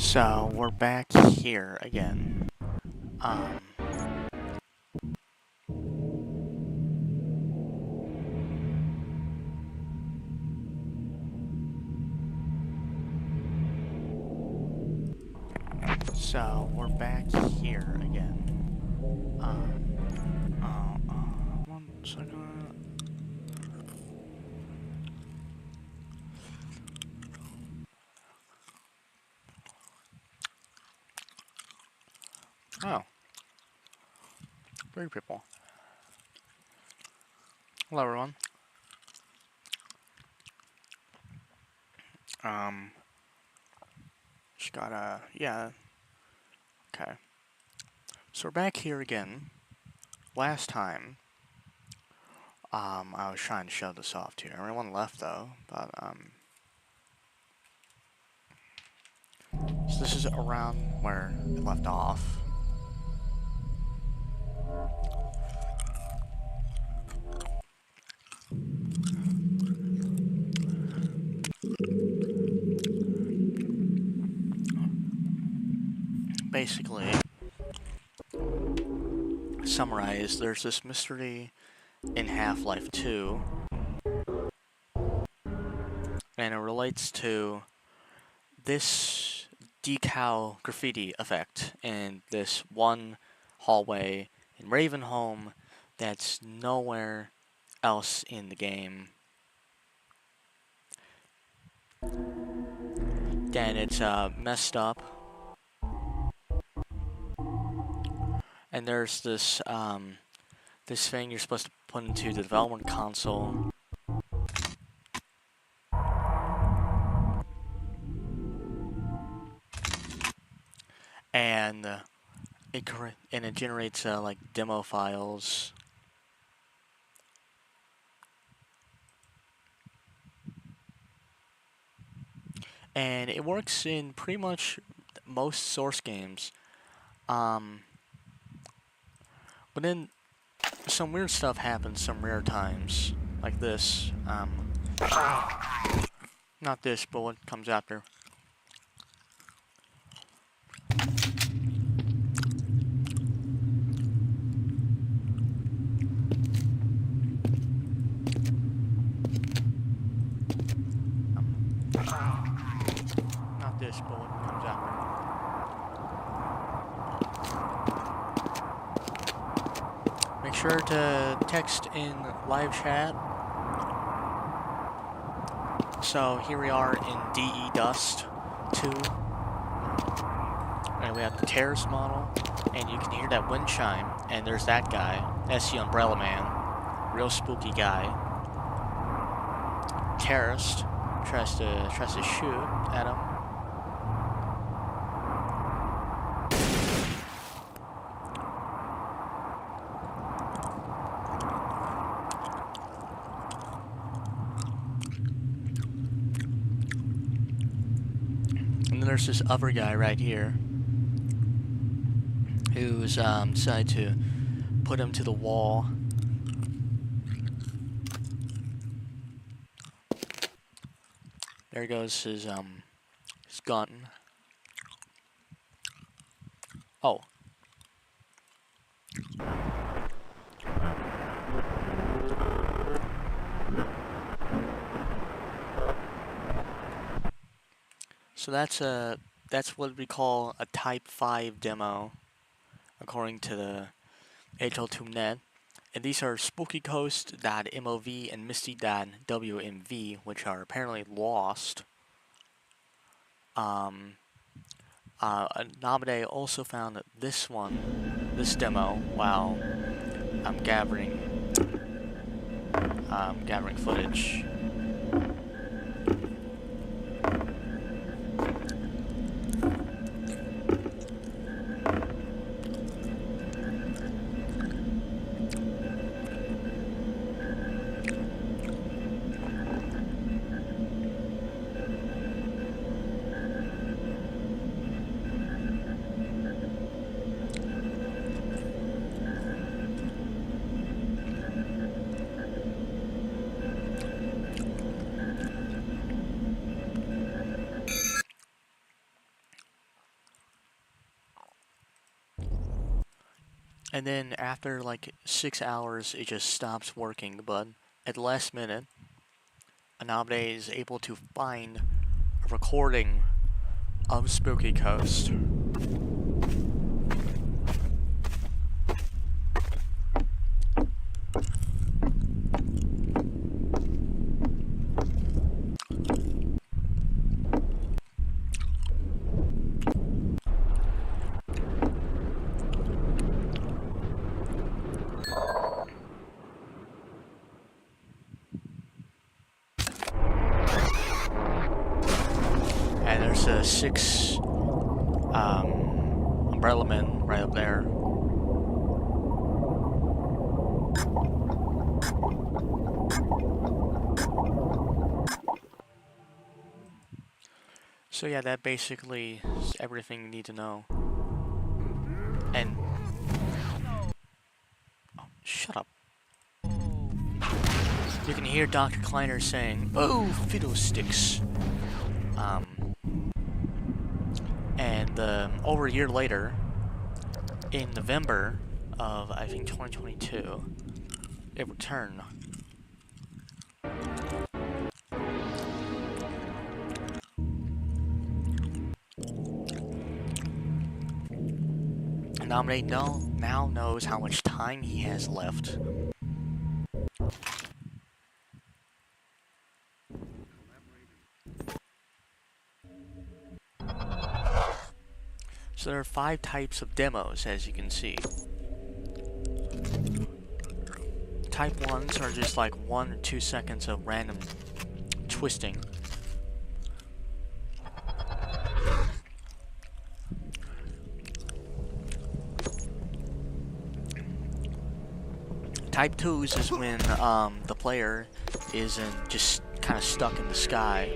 So we're back here again. Um, so we're back here again. One second. Oh, three people. Hello, everyone. Just gotta, yeah, okay. So we're back here again. Last time, I was trying to show this off to you. Everyone left though, but, so this is around where it left off. Basically, summarize, there's this mystery in Half-Life 2, and it relates to this decal graffiti effect in this one hallway in Ravenholm that's nowhere else in the game. And it's messed up. And there's this this thing you're supposed to put into the development console. And it generates like demo files. And it works in pretty much most Source games. But then some weird stuff happens some rare times, like this. Not this, but what comes after. Not this, but what comes after. Make sure to text in live chat. So here we are in DE Dust 2. And we have the terrorist model. And you can hear that wind chime. And there's that guy. That's the Umbrella Man. Real spooky guy. Terrorist. Tries to shoot at him. And then there's this other guy right here who's decided to put him to the wall. There goes his gun. Oh. So that's what we call a Type 5 demo, according to the HL2net. And these are spookycoast.mov and misty.wmv, which are apparently lost. Nabade also found this demo, while I'm gathering footage. and then after like 6 hours, it just stops working. But at the last minute, Anamide is able to find a recording of Spooky Coast. And there's a 6 umbrella men right up there. So yeah, that basically is everything you need to know. And oh, shut up. You can hear Dr. Kleiner saying, "Oh, fiddlesticks." And over a year later, in November of, I think, 2022, it returned. Nominate now knows how much time he has left. So there are 5 types of demos, as you can see. Type 1s are just like 1 or 2 seconds of random twisting. Type 2s is when the player is just kind of stuck in the sky.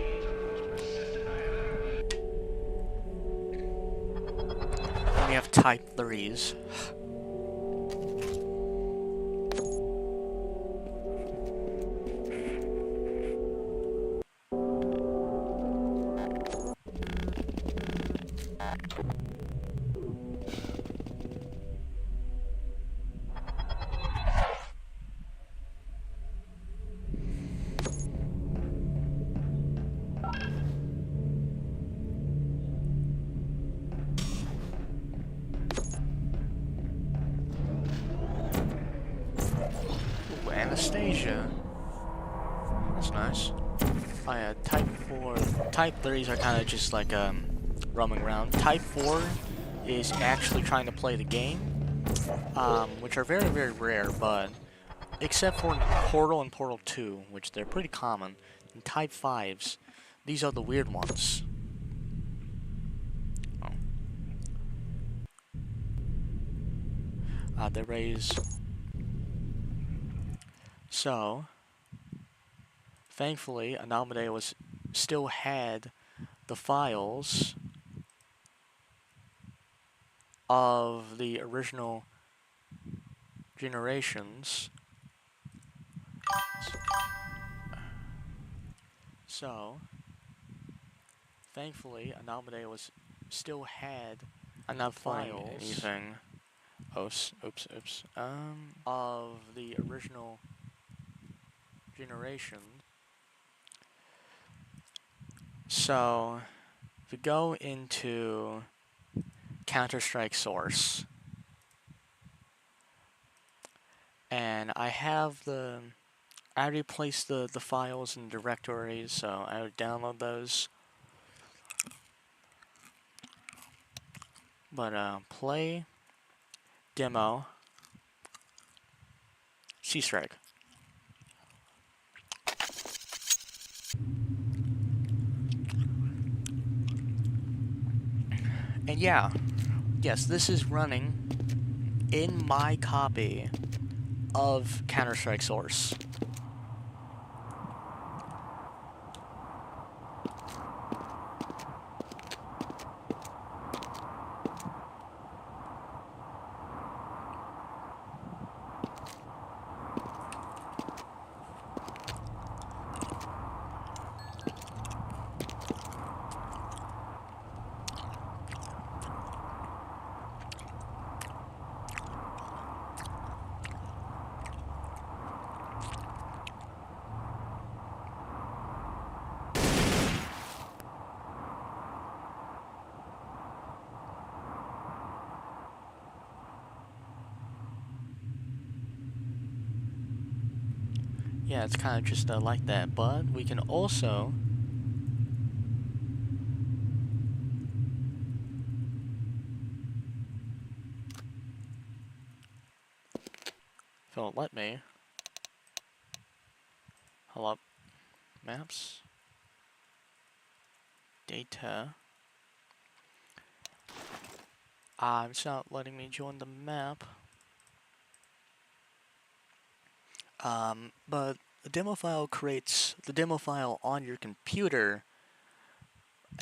And we have type 3s. Anastasia. That's nice. Oh yeah, type 4. Type 3s are kind of just like roaming around. Type 4 is actually trying to play the game, which are very, very rare, but except for Portal and Portal 2, which they're pretty common. And type 5s, these are the weird ones. Oh. They raise. So, thankfully, Anamide still had the files of the original generations. So, thankfully, Anamide still had enough files. Anything? Oops. Of the original generation. So, if we go into Counter-Strike source, and I already placed the files in directories, so I would download those. But play demo C-Strike. And yeah, yes, this is running in my copy of Counter-Strike source. yeah, it's kind of just like that. But we can also if it'll let me. Hello, maps, data. It's not letting me join the map. But the demo file creates the demo file on your computer,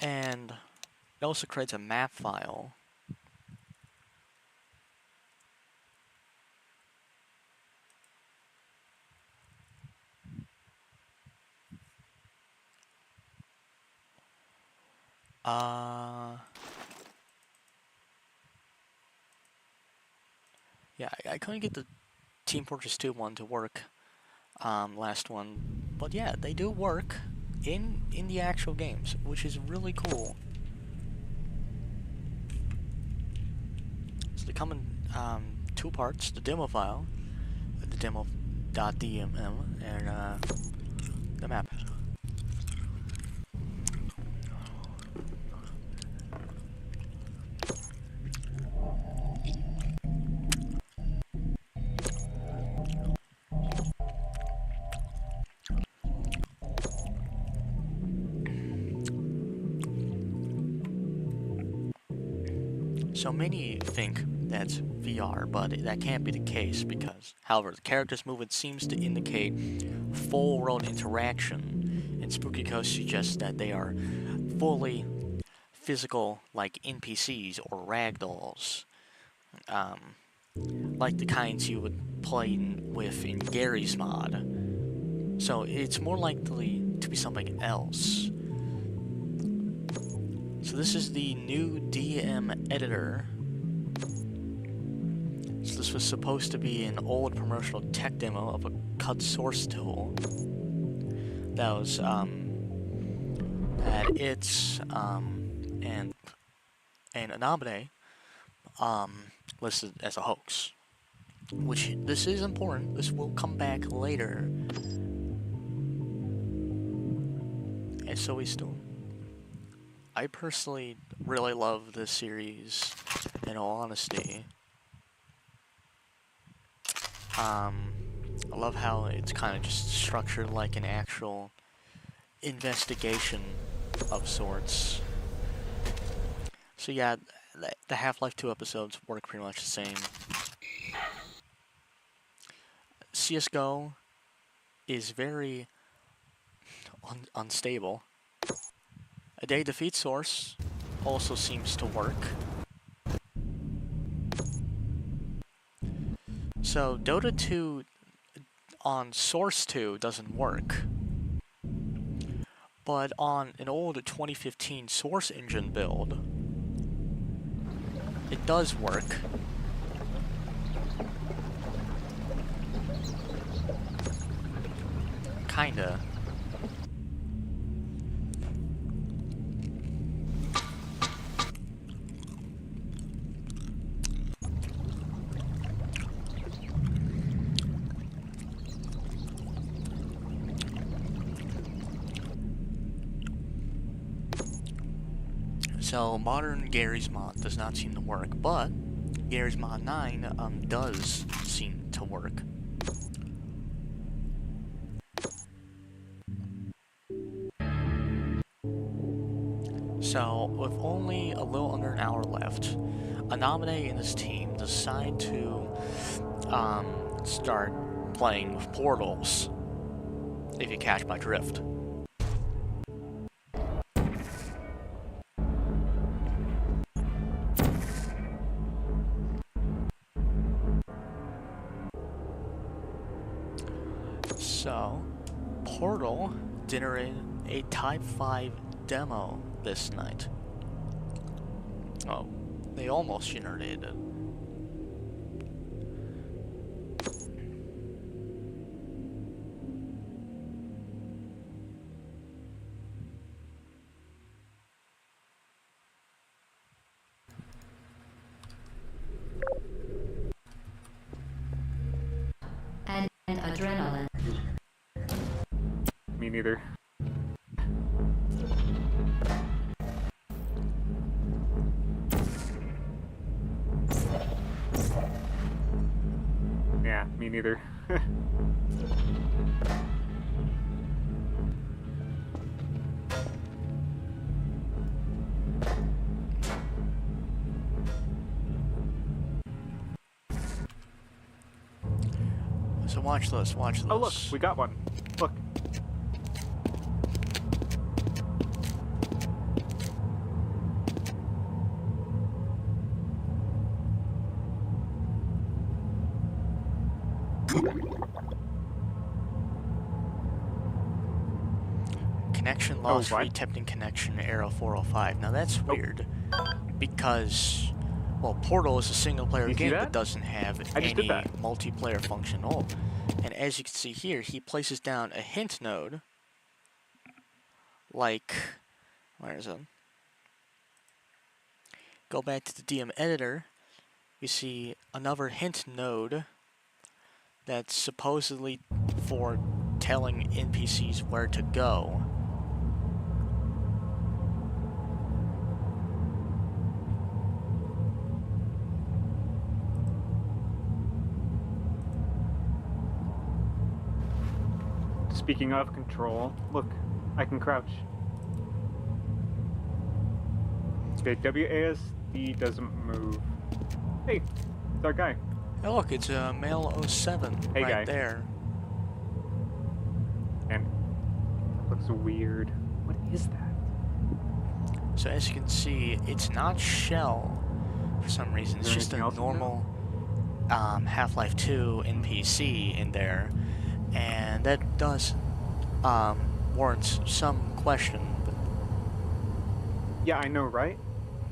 and it also creates a map file. Yeah, I couldn't get the Team Fortress 2 one to work, last one, but yeah, they do work in the actual games, which is really cool. So they come in two parts: the demo file, the demo.dmm, and the map. So many think that's VR, but that can't be the case because, however, the character's movement seems to indicate full world interaction, and Spooky Coast suggests that they are fully physical, like NPCs or ragdolls, like the kinds you would play with in Gary's mod. So it's more likely to be something else. So this is the new DM editor. So this was supposed to be an old promotional tech demo of a cut source tool that was had its and Anabane listed as a hoax. Which this is important. This will come back later. And so we still. I personally really love this series. In all honesty. I love how it's kind of just structured like an actual investigation of sorts. So yeah, the Half-Life 2 episodes work pretty much the same. CSGO is very unstable. A day defeat source also seems to work. So Dota 2 on Source 2 doesn't work. But on an old 2015 Source Engine build, it does work. Kinda. So modern Gary's mod does not seem to work, but Gary's mod 9 does seem to work. So with only a little under an hour left, Anamine and his team decide to start playing with portals, if you catch my drift. So, Portal generated a Type 5 demo this night. Oh, they almost generated it. And adrenaline. me neither. Yeah, me neither. So watch this, watch this. Oh look, we got one. Look. Connection lost, what? reattempting connection, arrow 405. Now that's weird, because, well, Portal is a single-player You see game that? but doesn't have I just did any that. multiplayer function at all. And as you can see here, he places down a hint node, like, where is it? Go back to the DM editor, you see another hint node that's supposedly for telling NPCs where to go. Speaking of control, look, I can crouch. Okay, WASD doesn't move. Hey, it's our guy. Hey look, it's a male 07 Hey, right guy. there. And that looks weird. What is that? So as you can see, it's not Shell for some reason. It's just a normal Half-Life 2 NPC in there, and that does warrants some question. But yeah, I know, right?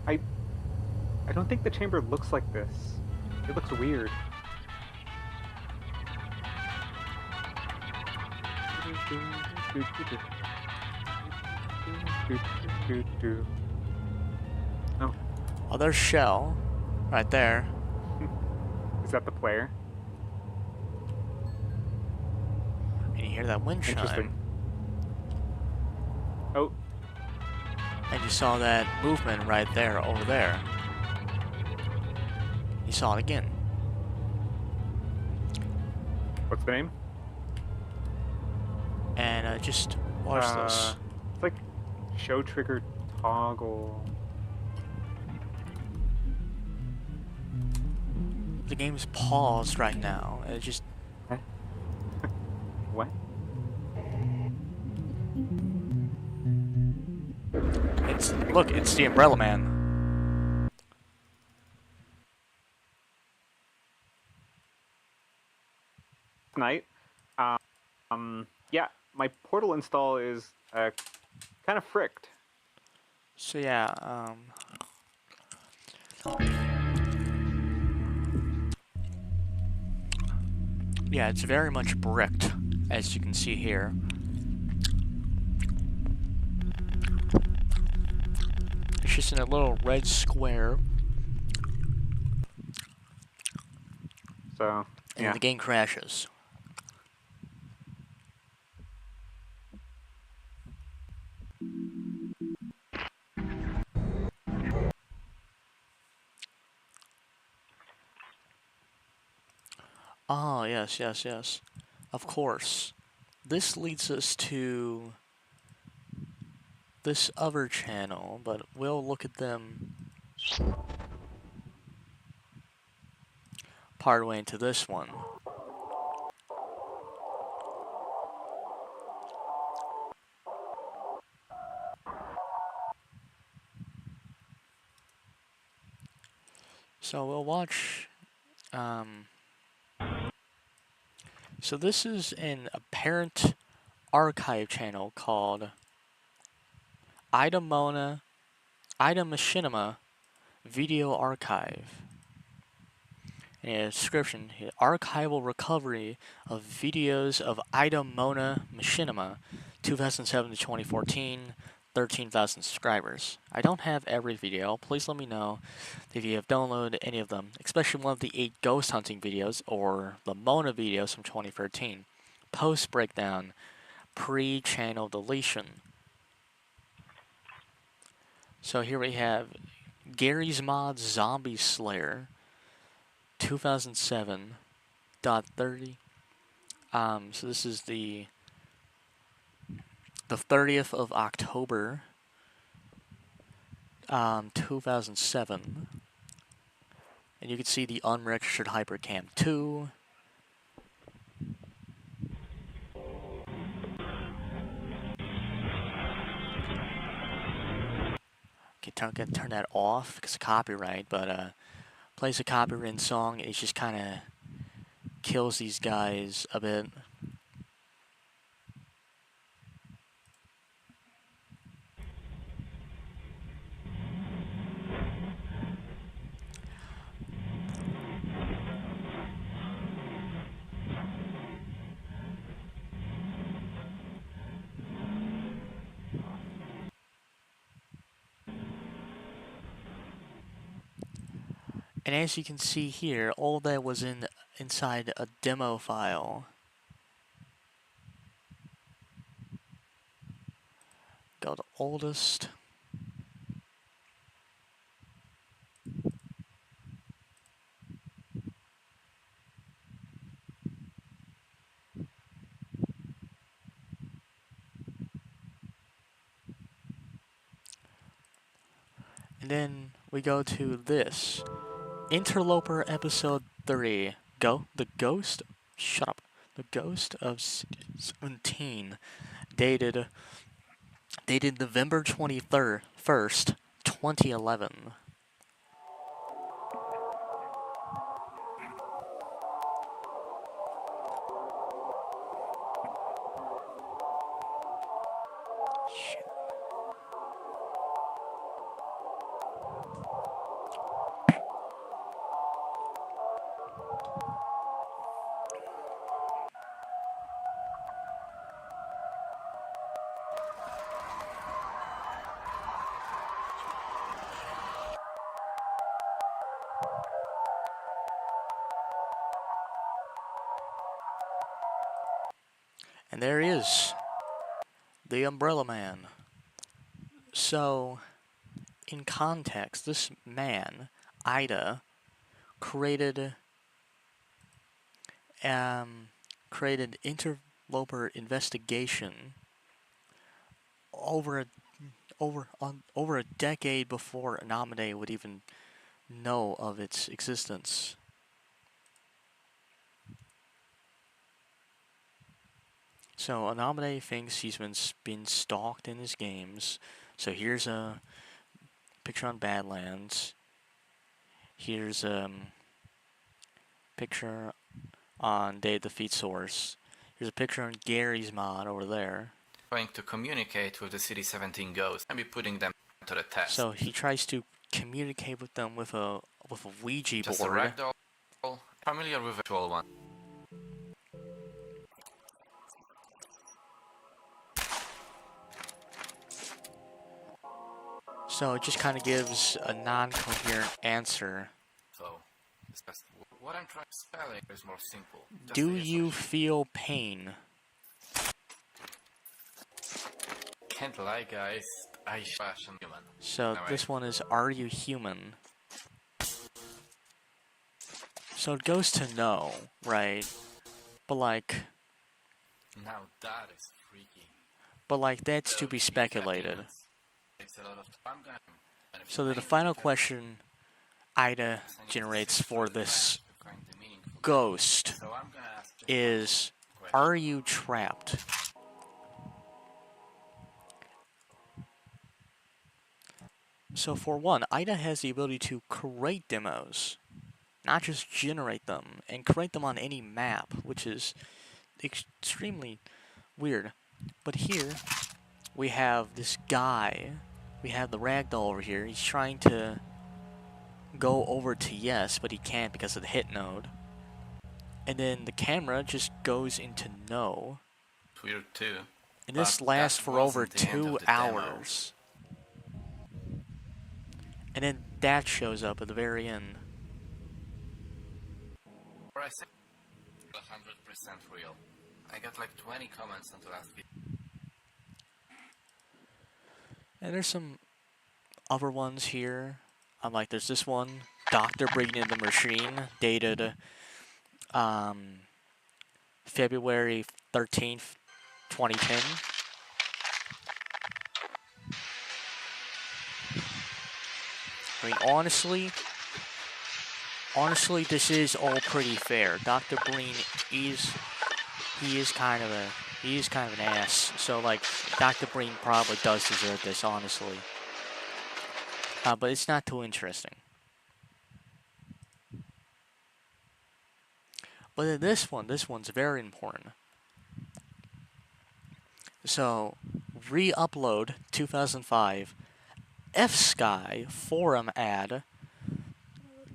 I don't think the chamber looks like this. It looks weird. Oh. Oh, there's Shell right there. Is that the player? And you hear that wind Interesting. chime. Oh. And you saw that movement right there, over there. You saw it again. What's the name? And just watch this. It's like show trigger toggle. The game's paused right now. It just... What? Look, it's the Umbrella Man. Tonight, yeah, my Portal install is kind of fricked. So yeah, yeah, it's very much bricked, as you can see here. It's just in a little red square. So, and yeah. the game crashes. Oh, yes, yes, yes. Of course. This leads us to this other channel, but we'll look at them partway into this one. So we'll watch, so this is an apparent archive channel called Ida Machinima Video Archive. In a description, archival recovery of videos of Ida Machinima, 2007 to 2014, 13,000 subscribers. I don't have every video. Please let me know if you have downloaded any of them, especially one of the 8 ghost hunting videos or the Mona videos from 2013. Post breakdown pre-channel deletion. So here we have Gary's Mod Zombie Slayer 2007.30. So this is the 30th of October, 2007. And you can see the unregistered Hypercam 2. Can turn that off because of copyright, but plays a copyrighted song. It just kind of kills these guys a bit. And as you can see here, all that was inside a demo file. Go to oldest. And then we go to this. Interloper episode 3. Go. The Ghost. Shut up. The Ghost of 17. Dated November 23rd, 1st, 2011. Shit. And there he is. The Umbrella Man. So, in context, this man, Ida, created Interloper investigation over a decade before Anamade would even know of its existence. So Anamade thinks he's been stalked in his games. So here's a picture on Badlands. Here's a picture on Day of Defeat Source. Here's a picture on Gary's mod over there. Trying to communicate with the CD17 ghosts and be putting them to the test. So he tries to communicate with them with a Ouija Just board. a ragdoll, familiar with a virtual one. So it just kind of gives a non-coherent answer. So, what I'm trying to spell is more simple. Just Do you feel pain? Can't lie, guys. I fashion human. So Anyway. this one is, are you human? So it goes to no, right? But like Now that is freaky. But like that's to be speculated. Takes a lot of time. So the final question Ida generates for this ghost is, are you trapped? So for one, Ida has the ability to create demos, not just generate them, and create them on any map, which is extremely weird. But here, we have this guy, we have the ragdoll over here, he's trying to go over to yes, but he can't because of the hit node. And then the camera just goes into no. Weird too. And this lasts for over 2 hours. And then that shows up at the very end. Or I say 100% real. I got like 20 comments on the last video. And there's some other ones here. Like there's this one, Doctor Bringing in the Machine, dated February 13th, 2010. I mean, honestly, this is all pretty fair. Dr. Breen he is kind of an ass. So like, Dr. Breen probably does deserve this, honestly. But it's not too interesting. But in this one's very important. So, re-upload 2005 F-Sky forum ad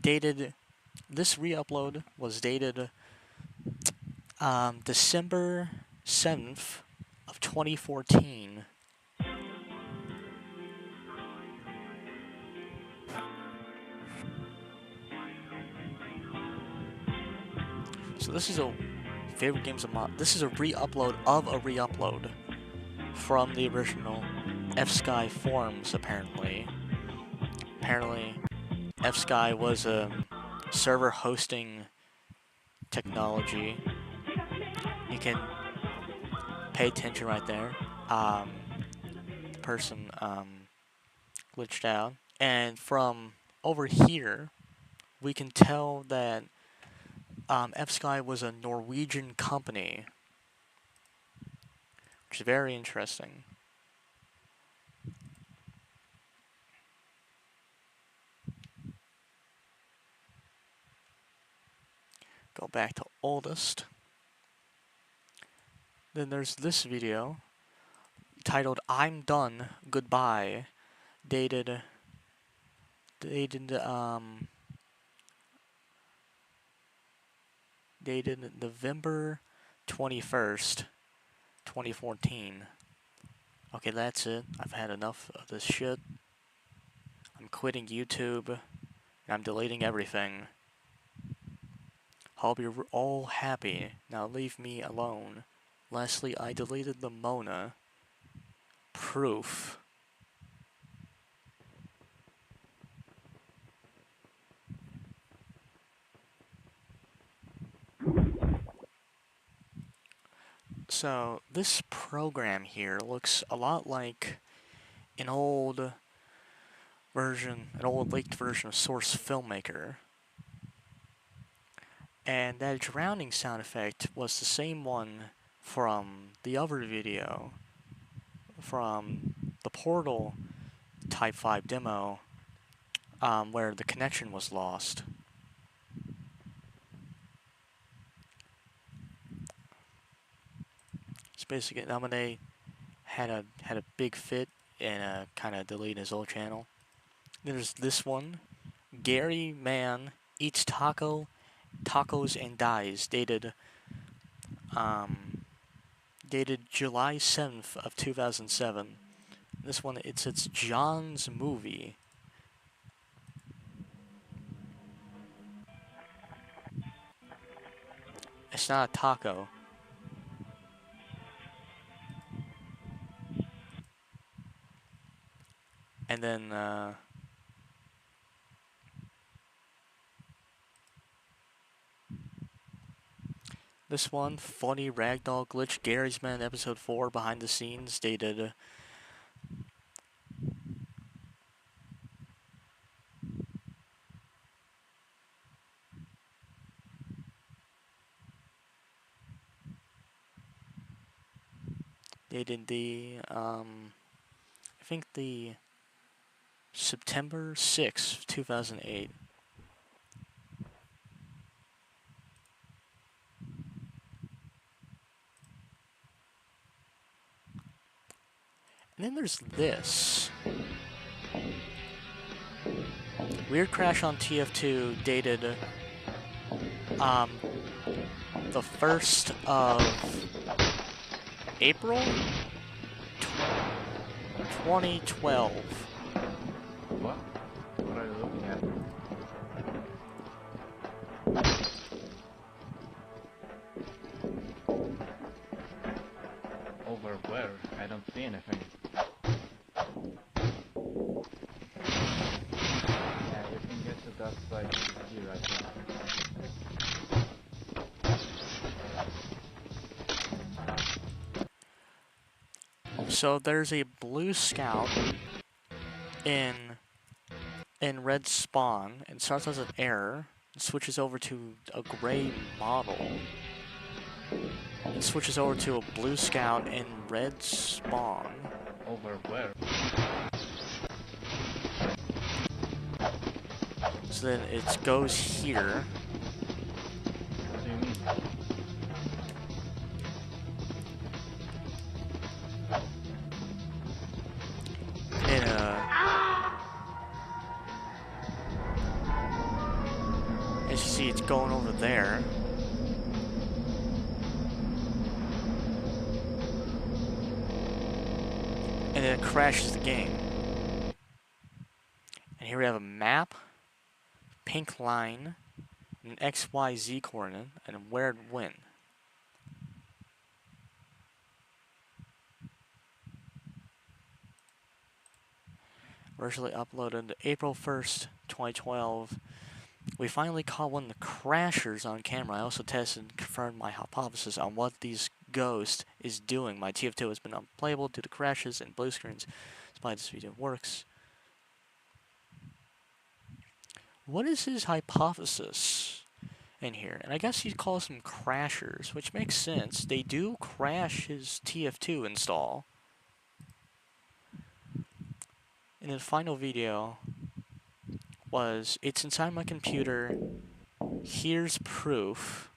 dated. This re-upload was dated December 7th of 2014. So this is a favorite games of mod. This is a re-upload of a re-upload from the original F-Sky forums. Apparently, F-Sky was a server hosting technology. You can pay attention right there. The person glitched out, and from over here, we can tell that F-Sky was a Norwegian company, which is very interesting. Go back to oldest. Then there's this video titled "I'm Done, Goodbye," dated November 21st, 2014. Okay, that's it. I've had enough of this shit. I'm quitting YouTube, and I'm deleting everything. Hope you're all happy. Now leave me alone. Lastly, I deleted the Mona. Proof. So, this program here looks a lot like an old leaked version of Source Filmmaker. And that drowning sound effect was the same one from the other video, from the Portal Type 5 demo, where the connection was lost. It's basically Namaday had a big fit and kind of deleted his old channel. There's this one, Gary Man Eats Tacos and Dies, dated July 7th of 2007. This one, it's John's movie. It's not a taco. And then this one, funny ragdoll glitch, Gary's Man episode 4 behind the scenes, dated the I think the September 6th, 2008. And then there's this. Weird Crash on TF2, dated the 1st of April 2012. What? What are you looking at? Over where? I don't see anything. Yeah, you can get to that side view right now. So there's a blue scout in red spawn, and starts as an error, switches over to a gray model, and switches over to a blue scout in red spawn. Over where? So then it goes here. What do you mean? In as you see, it's going over there. And then it crashes the game. And here we have a map, pink line, an XYZ coordinate, and where it went. Originally uploaded April 1st, 2012. We finally caught one of the crashers on camera. I also tested and confirmed my hypothesis on what these ghost is doing. My TF2 has been unplayable due to crashes and blue screens. Despite this video works. What is his hypothesis in here? And I guess he calls them crashers, which makes sense. They do crash his TF2 install. And the final video was, it's inside my computer, here's proof,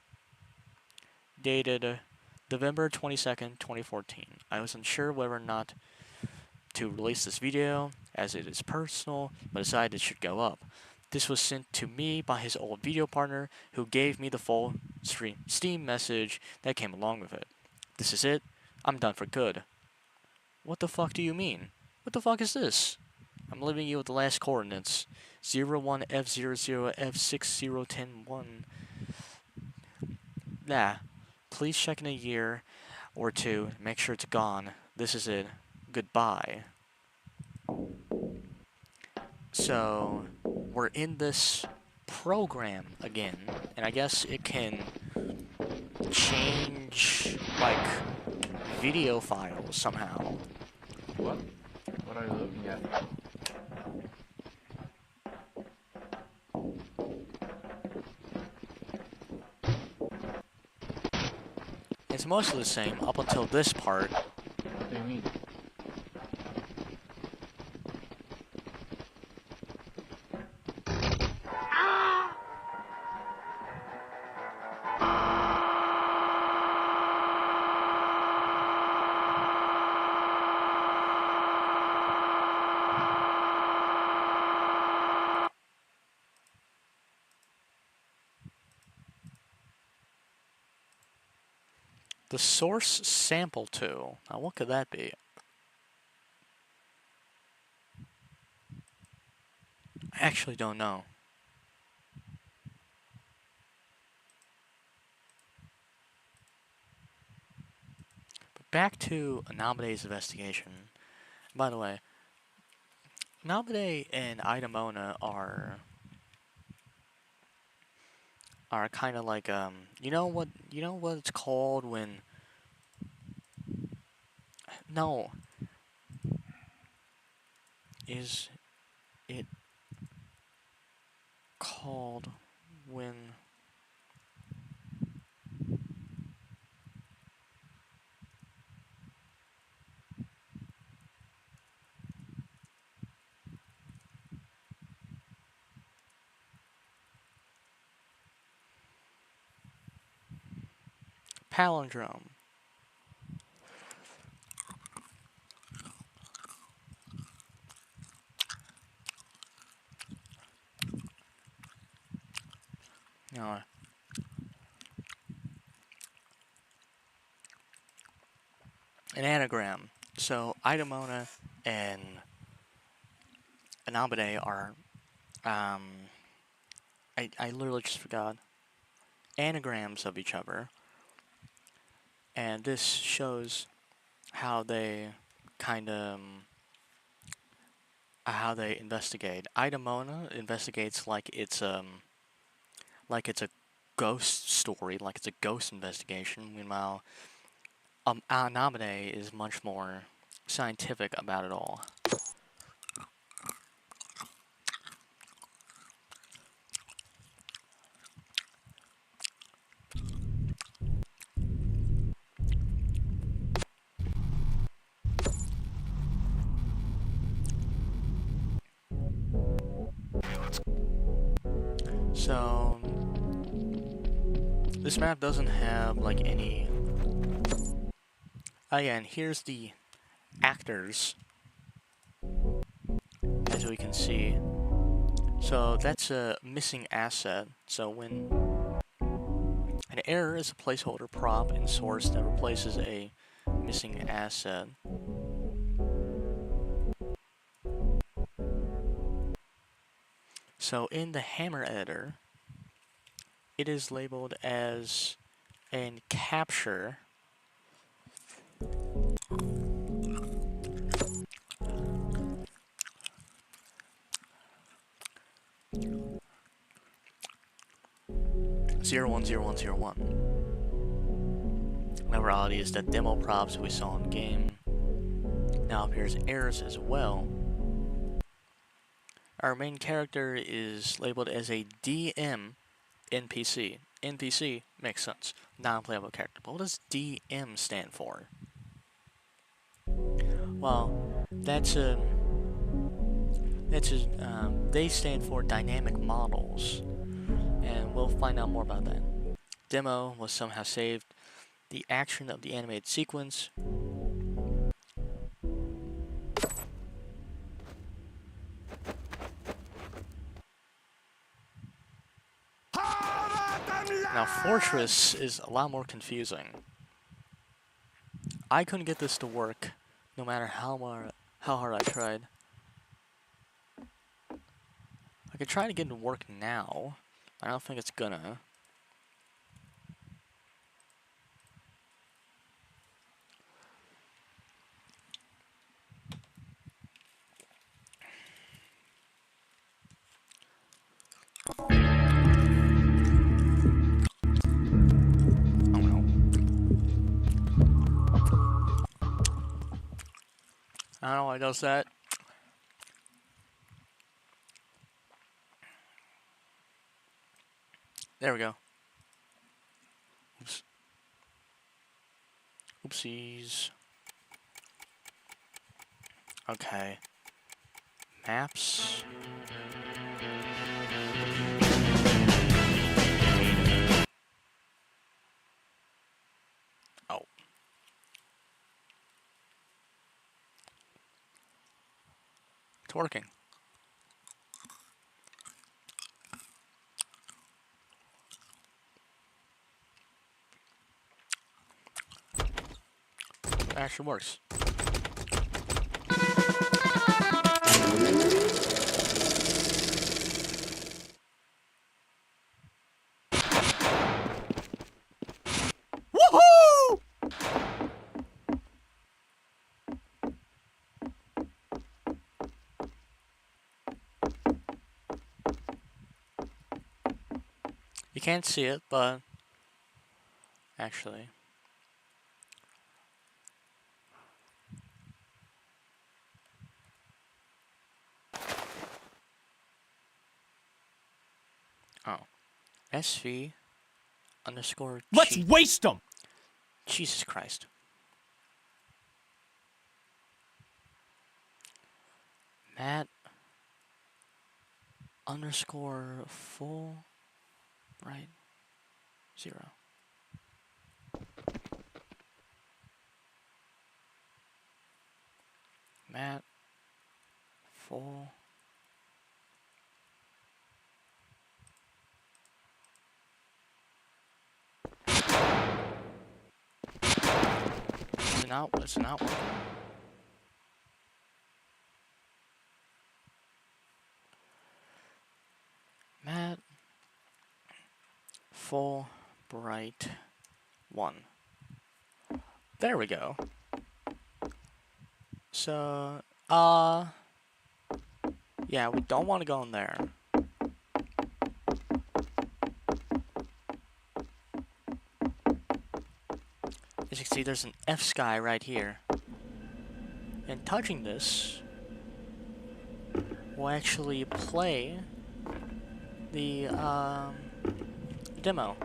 dated November 22nd, 2014. I was unsure whether or not to release this video, as it is personal, but decided it should go up. This was sent to me by his old video partner, who gave me the full Steam message that came along with it. This is it. I'm done for good. What the fuck do you mean? What the fuck is this? I'm leaving you with the last coordinates. 01F00F60101. Nah. Please check in a year or two. Make sure it's gone. This is it. Goodbye. So, we're in this program again, and I guess it can change, like, video files somehow. What? What are you looking at? It's mostly the same up until this part. What do you mean? The source sample to. Now, what could that be? I actually don't know. But back to Anabede's investigation. By the way, Anabede and Idamona are kind of like you know what it's called when no is it called when palindrome. No. An anagram. So Idamona and Anabede are I literally just forgot anagrams of each other. And this shows how they kind of how they investigate. Idamona investigates like it's a ghost story, like it's a ghost investigation. Meanwhile, Anamine is much more scientific about it all. So this map doesn't have like any. Oh yeah, and here's the actors, as we can see. So that's a missing asset. So when an error is a placeholder prop in source that replaces a missing asset. So in the hammer editor, it is labeled as an capture. Zero 10101. The reality is that demo props we saw in game now appears errors as well. Our main character is labeled as a DM NPC. NPC makes sense, non-playable character. But what does DM stand for? Well, they stand for dynamic models, and we'll find out more about that. Demo was somehow saved. The action of the animated sequence. Now, Fortress is a lot more confusing. I couldn't get this to work, no matter how hard I tried. I could try to get it to work now. I don't think it's gonna. Oh no. I don't know why it does that. There we go. Oops. Oopsies. Okay. Maps. Oh. It's working. It actually works. Woohoo! You can't see it, but actually. Oh. SV underscore Let's cheat. waste them! Jesus Christ. Matt underscore full right 0. Matt full. It's not working. Matt full bright 1. There we go. So, yeah, we don't want to go in there. As you can see, there's an F-sky right here. And touching this will actually play the demo.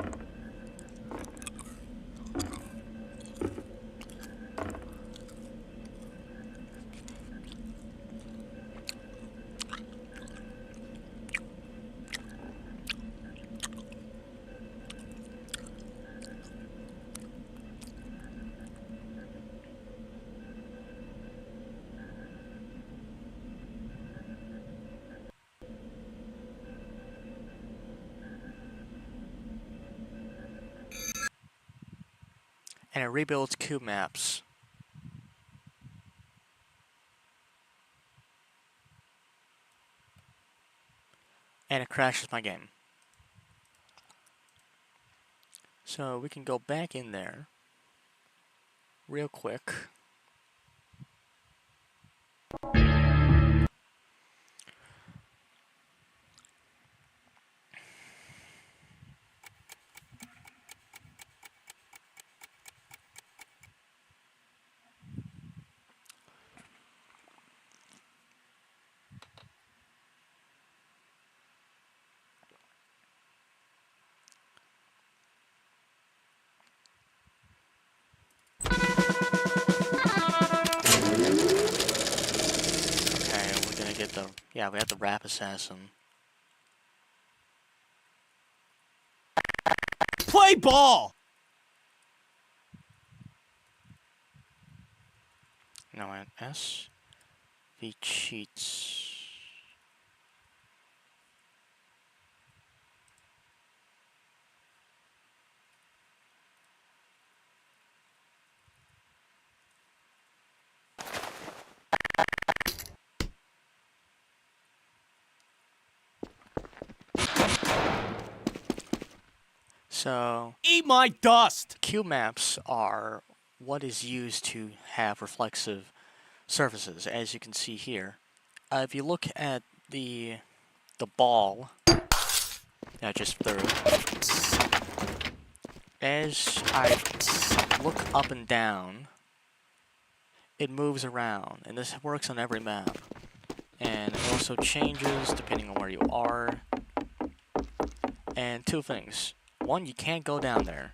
And it rebuilds cube maps. And it crashes my game. So we can go back in there real quick. Okay, we're gonna get the, yeah, we have the Rap Assassin. Play ball! No, S. V cheats. So, Eat my dust! cube maps are what is used to have reflexive surfaces, as you can see here. If you look at the ball that I just threw, as I look up and down, it moves around, and this works on every map. And it also changes depending on where you are. And two things. One, you can't go down there.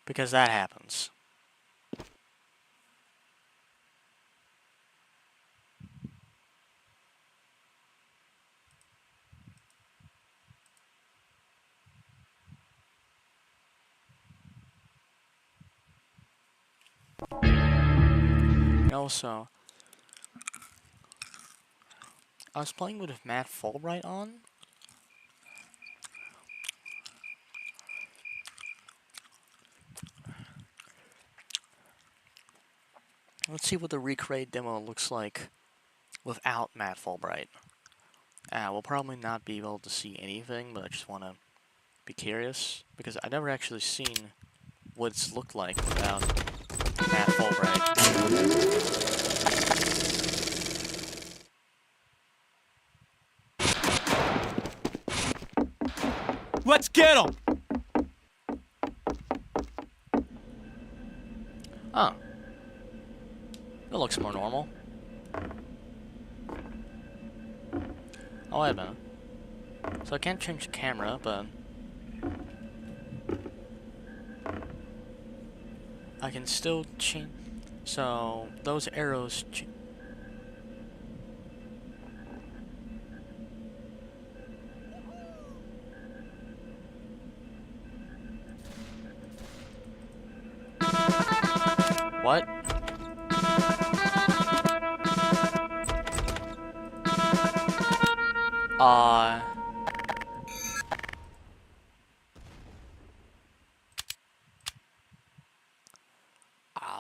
Because that happens. And also, I was playing with Matt Fulbright on. Let's see what the recreate demo looks like without Matt Fulbright. We'll probably not be able to see anything, but I just want to be curious, because I've never actually seen what it's looked like without Matt Fulbright. Let's get him! Oh. It looks more normal. Oh, wait a minute. So I can't change the camera, but I can still change. So those arrows. What? I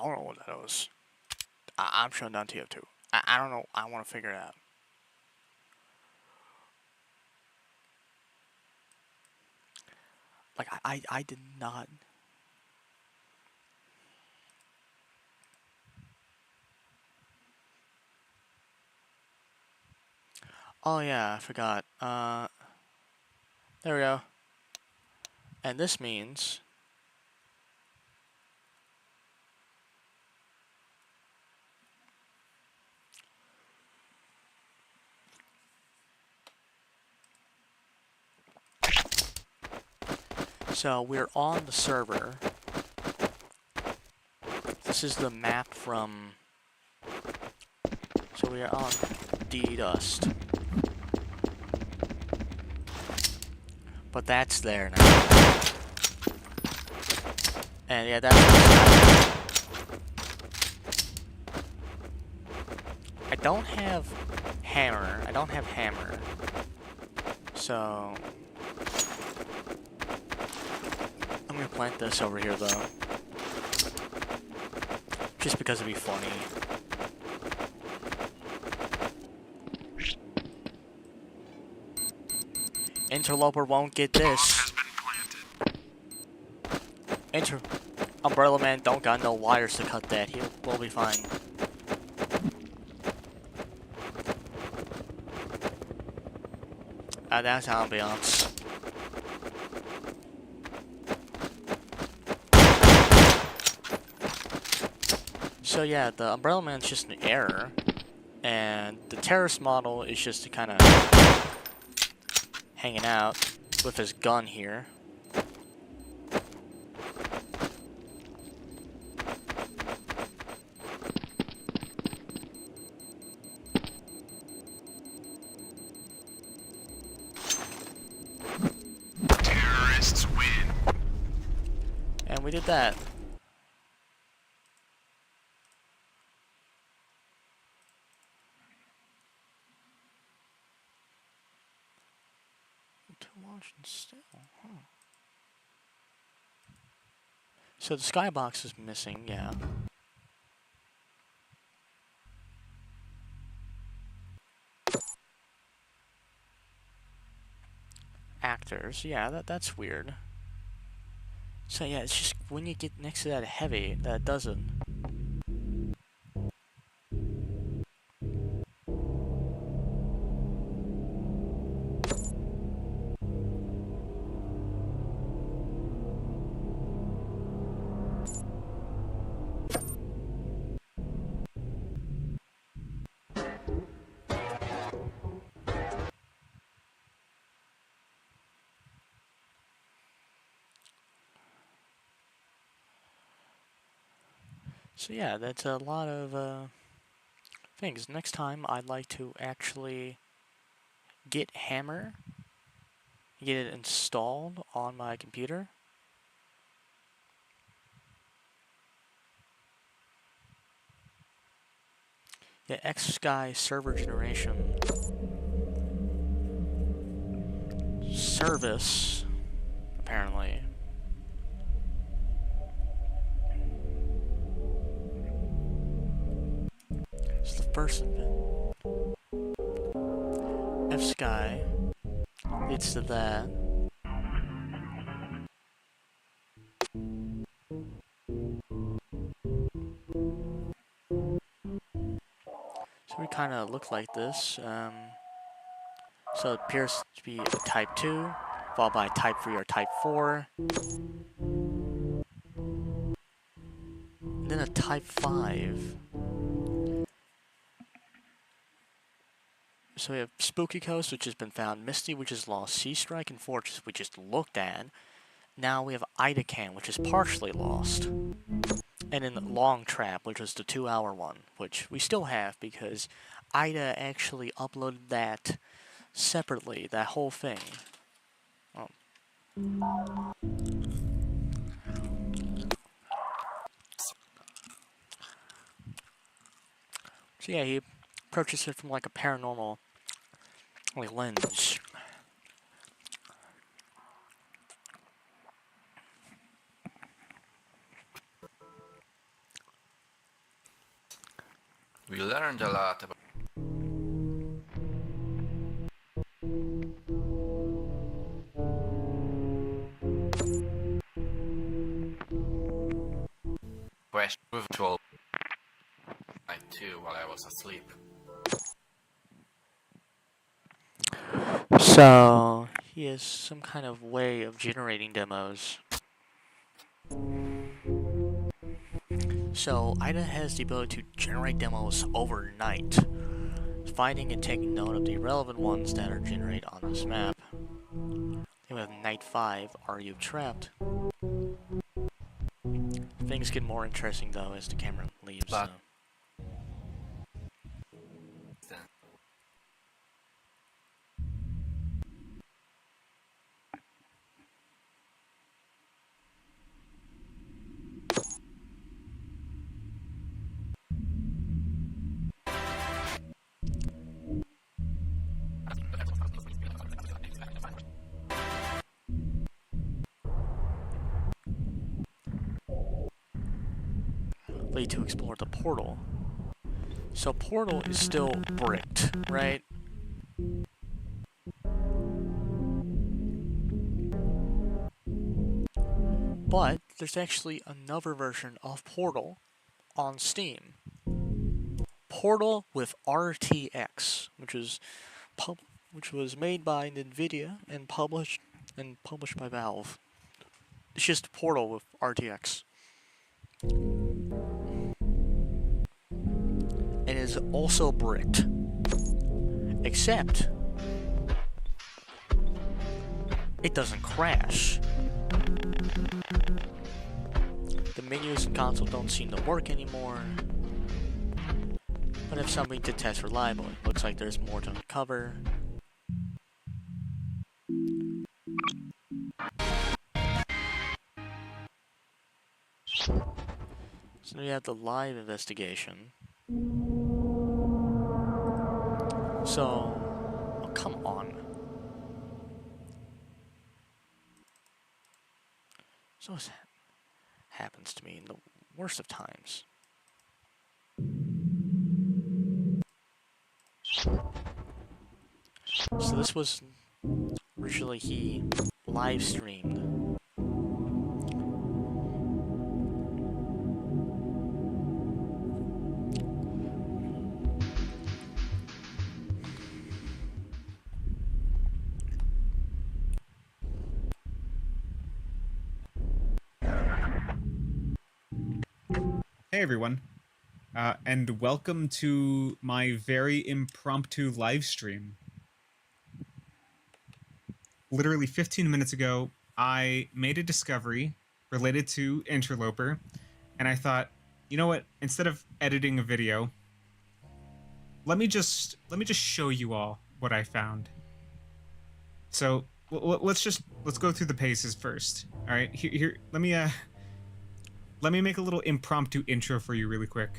don't know what that was. I'm shutting down TF2. I don't know. I want to figure it out. Like, I did not. Oh yeah, I forgot. There we go. And this means so we're on the server. This is the map from. So we are on D-Dust. But that's there now. And yeah, that's. I don't have hammer. I don't have hammer. So I'm gonna plant this over here though. Just because it'd be funny. Interloper won't get this. Umbrella Man don't got no wires to cut that. We'll be fine. That's ambiance. So yeah, the Umbrella Man's just an error, and the terrorist model is just kind of hanging out with his gun here. Terrorists win. And we did that. To watch and still, huh? So the skybox is missing, yeah. Actors, yeah, that's weird. So yeah, it's just when you get next to that heavy that it doesn't. So yeah, that's a lot of things. Next time I'd like to actually get Hammer, get it installed on my computer. Yeah, X-Sky server generation. Service, apparently. It's the first event. F-Sky leads to that. So we kind of look like this. So it appears to be a type 2, followed by type 3 or type 4. And then a type 5. So we have Spooky Coast, which has been found, Misty, which is lost, Sea Strike, and Fortress, we just looked at. Now we have Idacan, which is partially lost. And then Long Trap, which was the 2-hour one, which we still have because Ida actually uploaded that separately, that whole thing. Oh. So yeah, he purchased it from like a paranormal lens. We learned a lot about 2 while I was asleep. So he has some kind of way of generating demos. So Ida has the ability to generate demos overnight, finding and taking note of the relevant ones that are generated on this map. And with Night 5, Are You Trapped? Things get more interesting though as the camera leaves. But- Then to explore the portal. So portal is still bricked, right? But there's actually another version of Portal on Steam. Portal with RTX, which was made by NVIDIA and published by Valve. It's just Portal with RTX. It is also bricked. Except it doesn't crash. The menus in console don't seem to work anymore. But if something to test reliably. Looks like there's more to uncover. So we have the live investigation. So, oh, come on. So this happens to me in the worst of times. So this was originally he live streamed. Hey everyone, and welcome to my very impromptu live stream. Literally 15 minutes ago, I made a discovery related to Interloper, and I thought, you know what? Instead of editing a video, let me just show you all what I found. So let's go through the paces first. All right, here let me make a little impromptu intro for you really quick.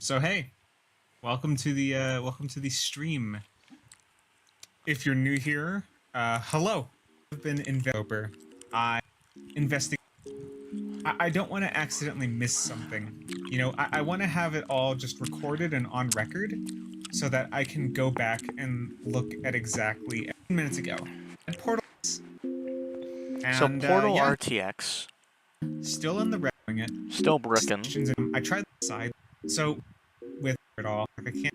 So hey, welcome to the stream. If you're new here, hello. I've been Interloper. I investigate. I don't want to accidentally miss something. You know, I want to have it all just recorded and on record, so that I can go back and look at exactly 10 minutes ago. And Portals. And, So Portal yeah, RTX, still in the red doing it. still bricking. I tried the side, so with it all, like I can't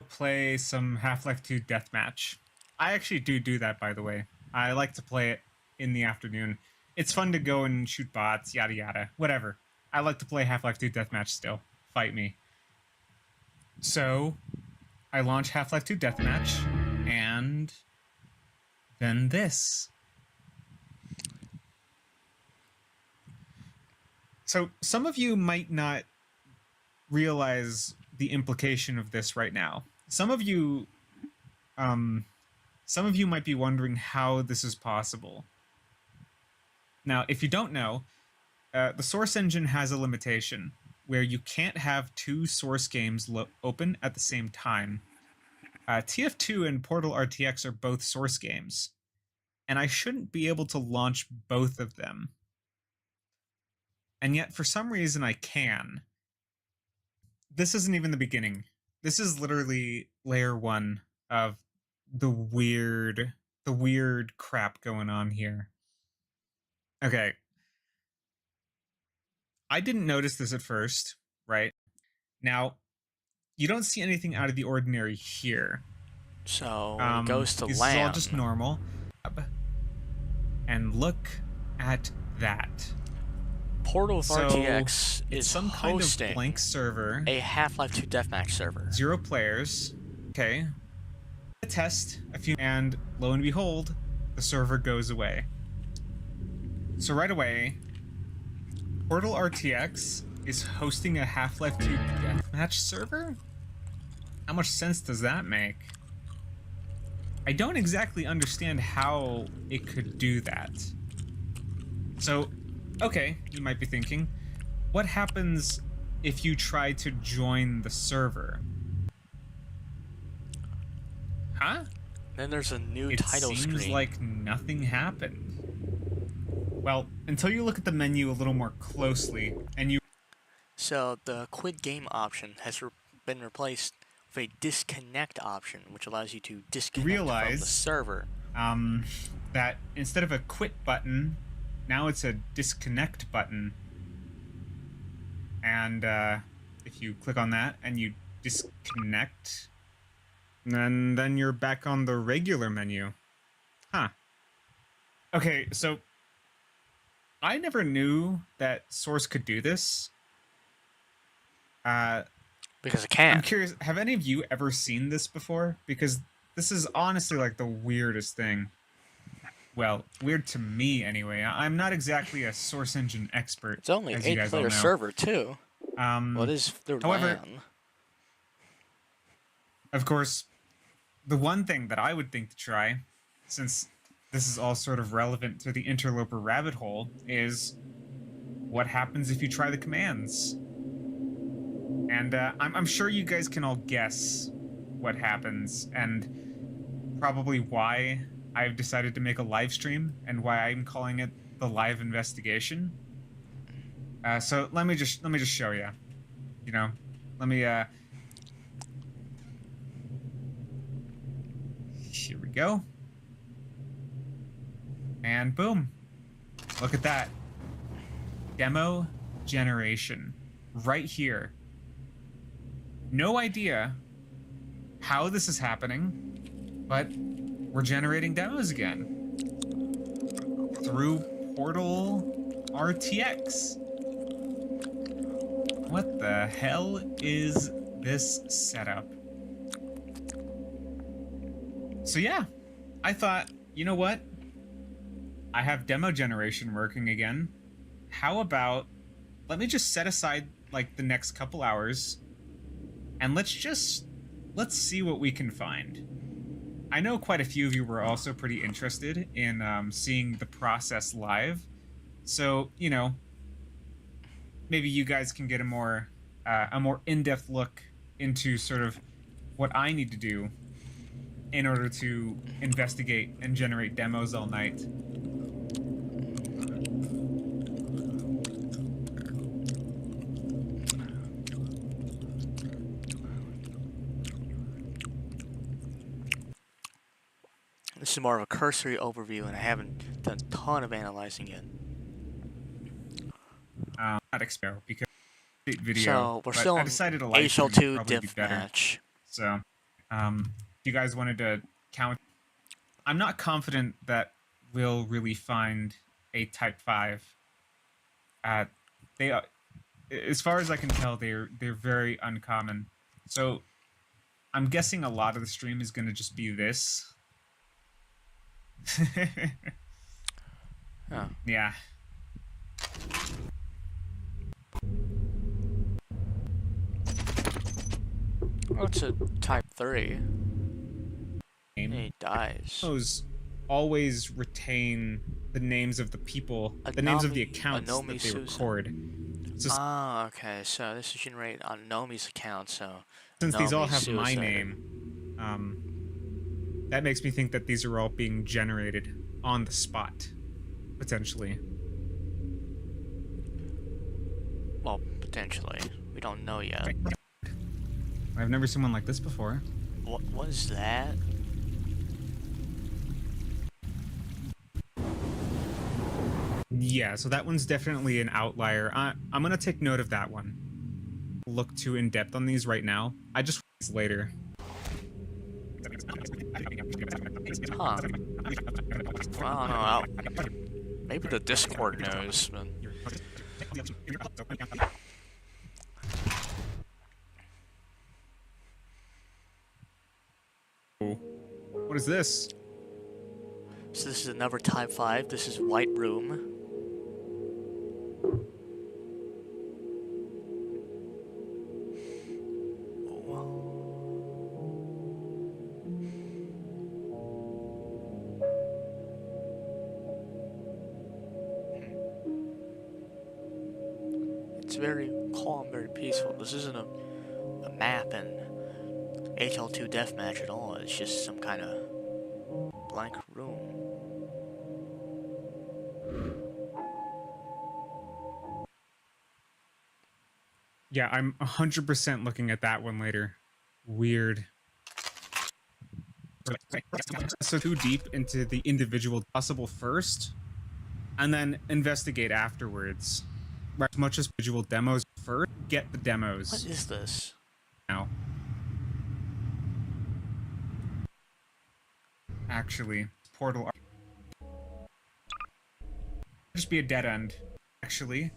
play some Half-Life 2 deathmatch. I actually do that, by the way. I like to play it in the afternoon. It's fun to go and shoot bots, yada yada, whatever. I like to play Half-Life 2 deathmatch still. Fight me. So, I launch Half-Life 2 deathmatch, and then this. So, some of you might not realize the implication of this right now. Some of you might be wondering how this is possible. Now, if you don't know, the Source engine has a limitation where you can't have two source games open at the same time. TF2 and Portal RTX are both source games, and I shouldn't be able to launch both of them. And yet, for some reason, I can. This isn't even the beginning. This is literally layer 1 of the weird crap going on here. Okay. I didn't notice this at first, right? Now, you don't see anything out of the ordinary here. So when it goes to this LAN, is all just normal. And look at that. Portal of So, RTX it's is some kind of hosting blank server. a Half-Life 2 deathmatch server. 0 players. Okay. A test a few, and lo and behold, the server goes away. So right away, Portal RTX is hosting a Half-Life 2 deathmatch server? How much sense does that make? I don't exactly understand how it could do that. So, okay, you might be thinking, what happens if you try to join the server? Huh? Then there's a new It title seems screen. like nothing happened. Well, until you look at the menu a little more closely, and you So the quit game option has been replaced with a disconnect option, which allows you to disconnect from the realize server. that instead of a quit button, now it's a disconnect button. And if you click on that and you disconnect, then you're back on the regular menu. Huh. Okay, so I never knew that Source could do this. Because it I'm can. curious, have any of you ever seen this before? Because this is honestly like the weirdest thing. Well, weird to me anyway. I'm not exactly a Source Engine expert. It's only as you guys all 8-player know. server too. Well, it is through however, LAN. Of course, the one thing that I would think to try, since this is all sort of relevant to the Interloper rabbit hole, is what happens if you try the commands? And I'm sure you guys can all guess what happens, and probably why I've decided to make a live stream, and why I'm calling it the live investigation. So let me just show you. You know, let me here we go. And boom. Look at that. Demo generation. Right here. No idea how this is happening, but we're generating demos again. Through Portal RTX. What the hell is this setup? So yeah, I thought, you know what? I have demo generation working again. How about, let me just set aside like the next couple hours, and let's see what we can find. I know quite a few of you were also pretty interested in seeing the process live, so you know, maybe you guys can get a more in-depth look into sort of what I need to do in order to investigate and generate demos all night. This is more of a cursory overview, and I haven't done a ton of analyzing yet. Not expert because video. So we're but still I in decided a live stream HL2 would probably be better. deathmatch. So, if you guys wanted to count, I'm not confident that we'll really find a Type 5. They, as far as I can tell, they're very uncommon. So, I'm guessing a lot of the stream is going to just be this. Oh. Yeah. Oh, it's a Type 3. And he dies. Those always retain the names of the people, the names of the accounts that they record. So okay. So this is generated on Nomi's account. So since these all have my Suicide. name, that makes me think that these are all being generated on the spot, potentially. Well, potentially. We don't know yet. I've never seen one like this before. What was that? Yeah, so that one's definitely an outlier. I'm gonna take note of that one. Look too in depth on these right now. I just later. Huh. Well, I don't know. Maybe the Discord knows, but... What is this? So this is another Type 5. This is White Room. It's very calm, very peaceful. This isn't a map in HL2 deathmatch at all. It's just some kind of blank room. Yeah, I'm 100% looking at that one later. Weird. So too deep into the individual possible first, and then investigate afterwards. As much as visual demos first, get the demos What is this? now. Actually, portal just be a dead end. Actually,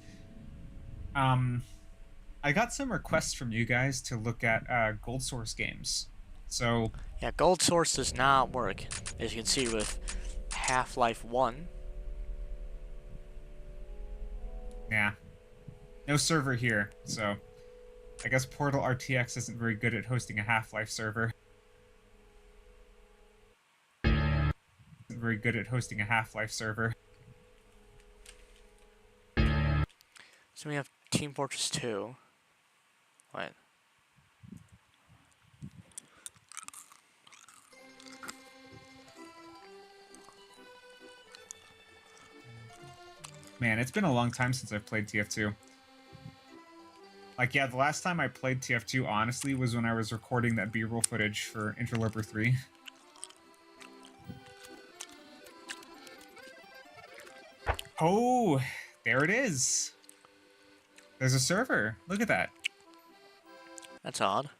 I got some requests from you guys to look at Gold Source games. So Yeah, Gold Source does not work, as you can see with Half-Life 1. yeah, no server here. So I guess Portal RTX isn't very good at hosting a Half-Life server. Isn't very good at hosting a Half-Life server. So we have Team Fortress 2. What? Man, it's been a long time since I've played TF2. Like, yeah, the last time I played TF2, honestly, was when I was recording that B-roll footage for Interloper 3. Oh, there it is. There's a server. Look at that. That's odd.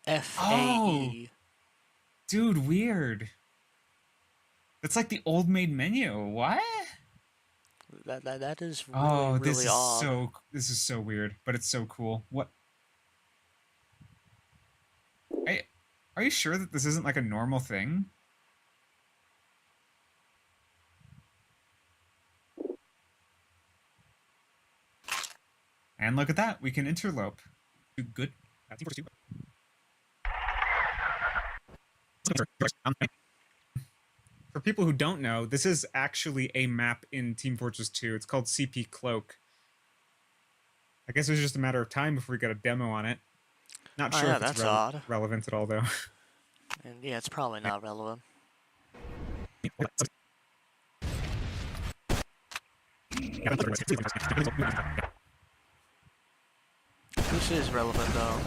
FAE. Oh. Dude, weird. That's like the old maid menu. What? That is really, Oh, this really is odd. this is so weird, but it's so cool. What? Are you sure that this isn't like a normal thing? And look at that, we can interlope. Good. For people who don't know, this is actually a map in Team Fortress 2. It's called CP Cloak. I guess it was just a matter of time before we got a demo on it. Not Oh, sure yeah, if it's that's odd. relevant at all, though. And yeah, it's probably not relevant. This is relevant, though.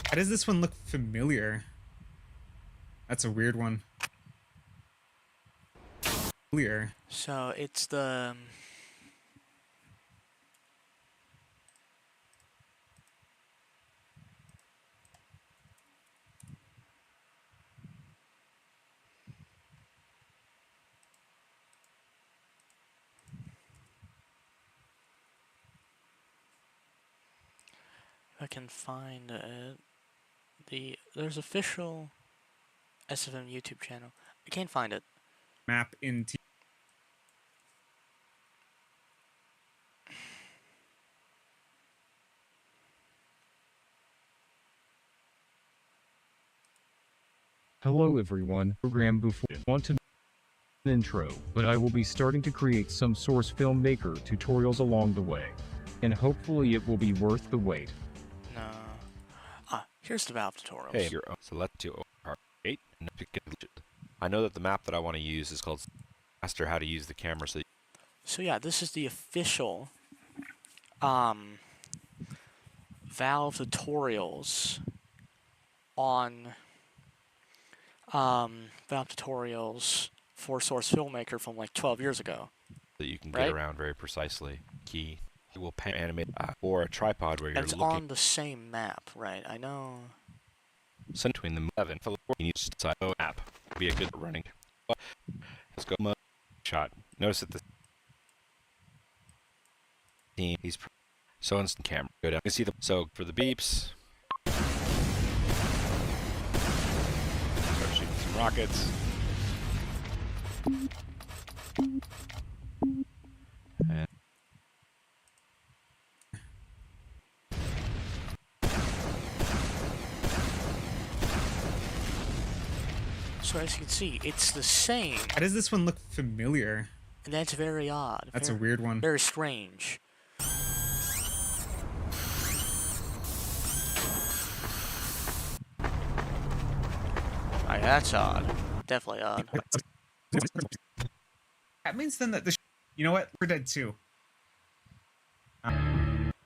How does this one look familiar? That's a weird one. Familiar. So, it's the... If I can find it. There's official SFM YouTube channel. I can't find it. Map in Team. Hello everyone, program before want to intro, but I will be starting to create some Source Filmmaker tutorials along the way. And hopefully it will be worth the wait. No. Here's the valve tutorials. Hey, your own select to eight. I know that the map that I want to use is called Master How to Use the Camera. So yeah, this is the official Valve tutorials on Valve tutorials for Source Filmmaker from like 12 years ago. That you can Right? get around very precisely. Key. It will animate or a tripod where you're And it's looking. on the same map, right? I know. Send between the 11. You need to decide app. Be a good running. Let's go. Shot. Notice that the team he's so instant camera. Go down. You can see the so for the beeps. Start shooting some rockets. And So as you can see, it's the same, Why does this one look familiar? and that's very odd. That's a very, weird one. Very strange. Alright, that's odd. Definitely odd. That means then that the you know what? We're dead too.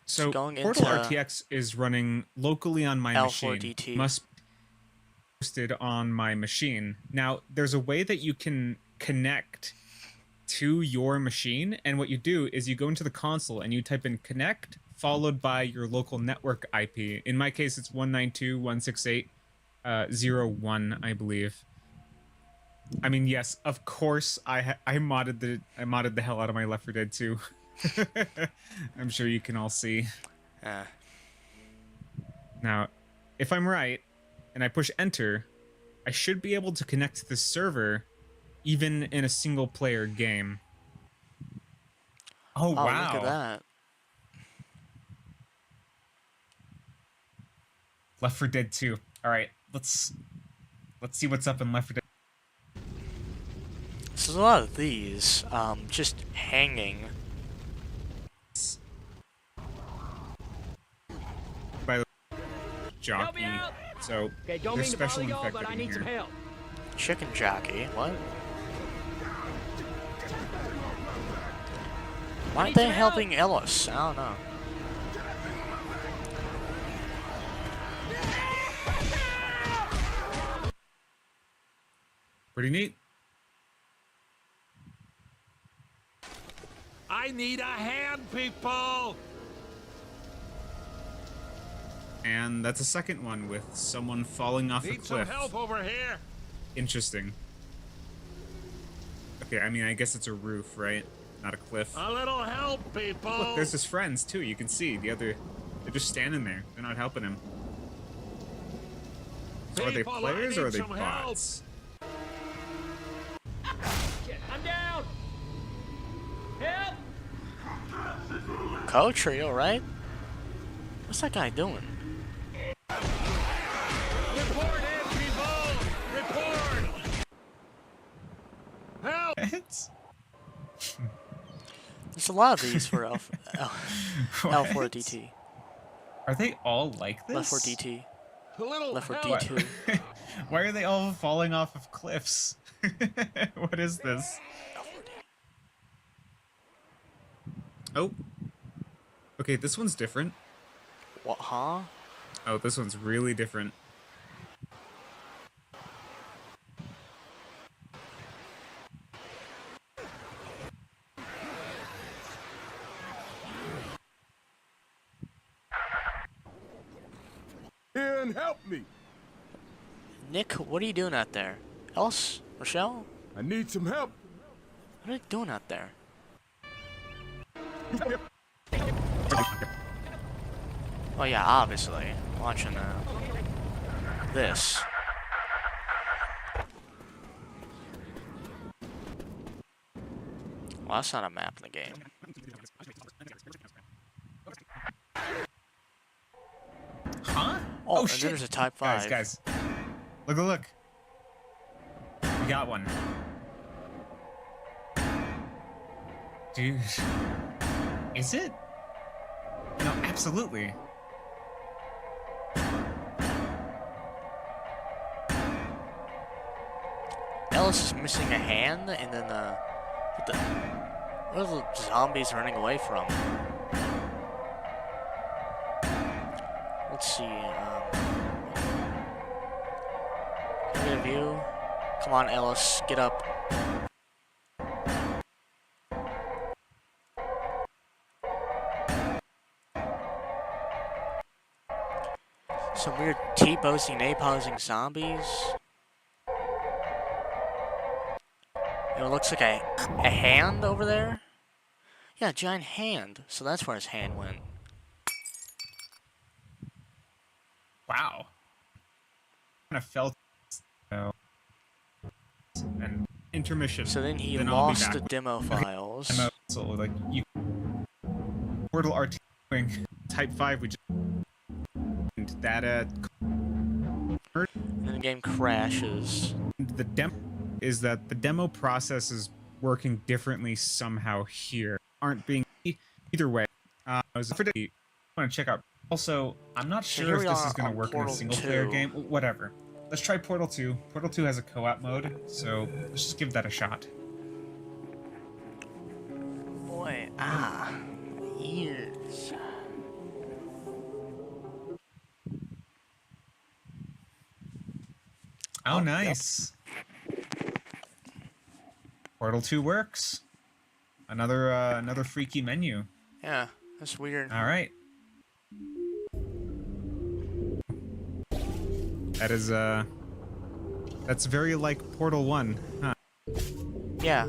So going Portal into RTX is running locally on my machine. L4DT. Must be posted on my machine. Now, there's a way that you can connect to your machine, and what you do is you go into the console and you type in connect followed by your local network IP. In my case, it's 192.168.0.1, I believe. I mean, yes, of course, I modded the hell out of my Left 4 Dead 2. I'm sure you can all see. Now, if I'm right, and I push enter, I should be able to connect to the server, even in a single-player game. Oh, Oh, wow! look at that. Left 4 Dead 2. All right, let's see what's up in Left 4 Dead. So there's a lot of these, just hanging. By the jockey, so there's special infected in here. Chicken jockey, what? Why aren't they helping Ellis? I don't know. Pretty neat. I need a hand, people! And that's a second one with someone falling off a Need some cliff. help over here! Interesting. Okay, I mean, I guess it's a roof, right? Not a cliff. A little help, people! Look, there's his friends, too. You can see they're just standing there. They're not helping him. So are they People, I players or are need they some help. bots? I'm down! Help! Coach, are you alright? What's that guy doing? Report in, people! Report! Help! What? There's a lot of these for What? L4DT. Are they all like this? Left4DT. A little Left 4 help! D2. Why are they all falling off of cliffs? What is this? Oh. Okay, this one's different. What, huh? Oh, this one's really different. And help me. Nick, what are you doing out there? Ellis? Rochelle? I need some help. What are you doing out there? Oh yeah, obviously. Watching this. Well, that's not a map in the game. Huh? Oh, and shit. there's a Type 5. Guys. Look. We got one. Dude. Is it? No, absolutely. Ellis is missing a hand, and then what are the zombies running away from? Let's see. Get a view. Come on, Ellis, get up. Some weird T-posing, A-posing zombies. It looks like a hand over there. Yeah, a giant hand. So that's where his hand went. Wow. Kind of felt and intermission. So then he then I'll be lost back the with demo files. demo. So like you Portal RT doing Type 5 we just and data And then the game crashes. the demo is that the demo process is working differently somehow here. Aren't being either way. I was want to check out. Also, I'm not So sure here if we this are is going to on work in a Portal single player 2. game. Whatever. Let's try Portal 2. Portal 2 has a co-op mode, so let's just give that a shot. Boy, ears. Oh, Oh, nice. Portal 2 works. Another freaky menu. Yeah, that's weird. All right. That is that's very like Portal 1, huh? Yeah.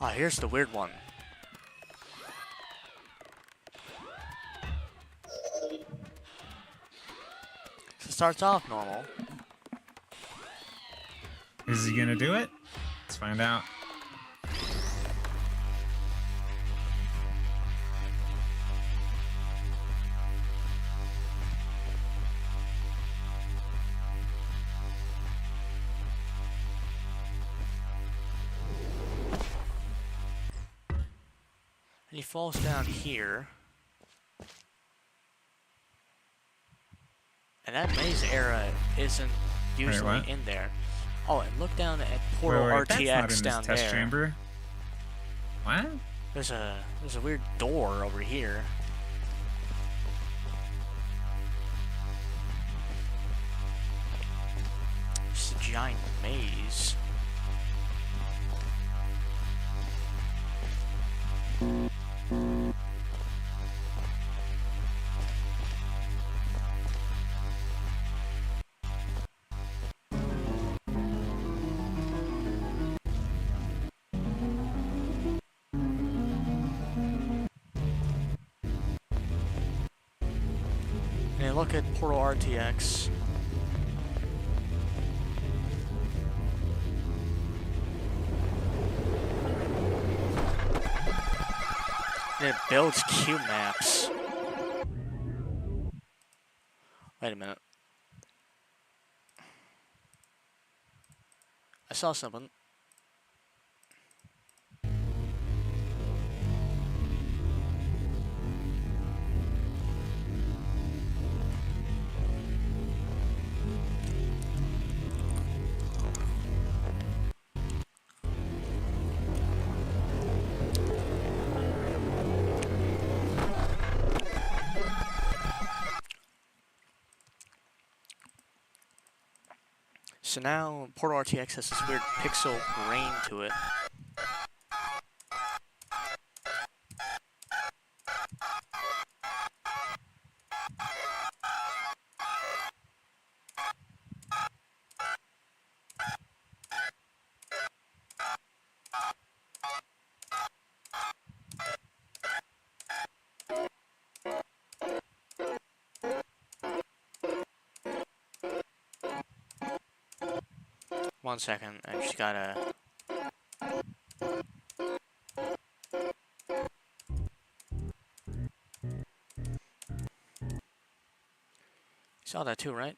Oh, here's the weird one. So it starts off normal. Is he gonna do it? Let's find out. And he falls down here. And that maze era isn't usually what? in there. Oh, and look down at Portal Wait, RTX that's not in this down test there. chamber. What? There's a weird door over here. It's a giant maze. And look at Portal RTX. And it builds cube maps. Wait a minute. I saw something. So now Portal RTX has this weird pixel grain to it. One second, I just gotta... You saw that too, right?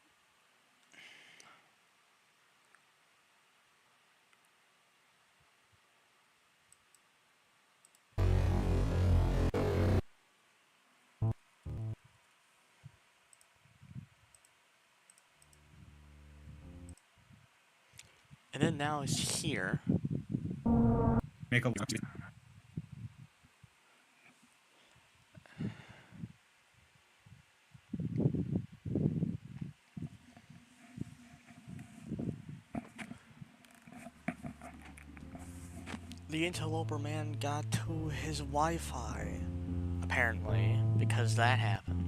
And then now it's here. Make a The interloper man got to his Wi-Fi, apparently, because that happened.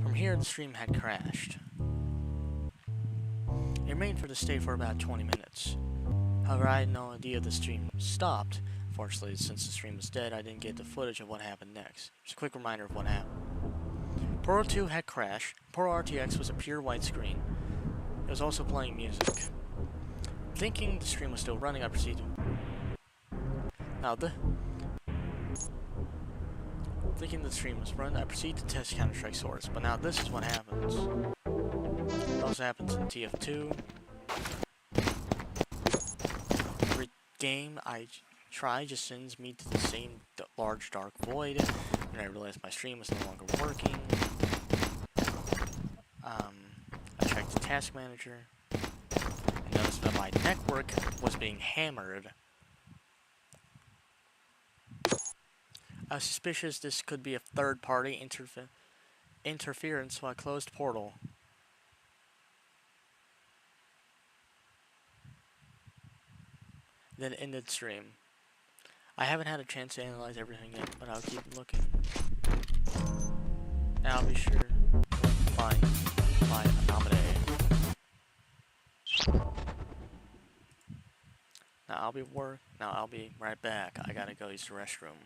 From here, the stream had crashed. It remained for the stay for about 20 minutes. However, I had no idea the stream stopped. Fortunately, since the stream was dead, I didn't get the footage of what happened next. Just a quick reminder of what happened. Pro 2 had crashed. Pro RTX was a pure white screen. It was also playing music. Thinking the stream was still running, I proceeded. Thinking the stream was running, I proceeded to test Counter-Strike Source. But now this is what happens. It also happens in TF2. Every game I try just sends me to the same large dark void. And I realized my stream was no longer working. I checked the task manager and noticed that my network was being hammered. I was suspicious this could be a third-party interference, so I closed Portal. Then ended stream. I haven't had a chance to analyze everything yet, but I'll keep looking. And I'll be sure to find my anomaly. Now I'll be right back. I gotta go use the restroom.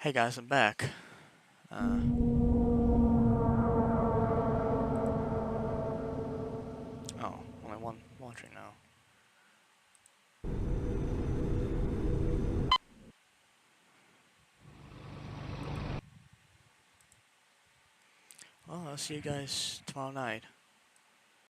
Hey guys, I'm back. Oh, only one watching now. Well, I'll see you guys tomorrow night.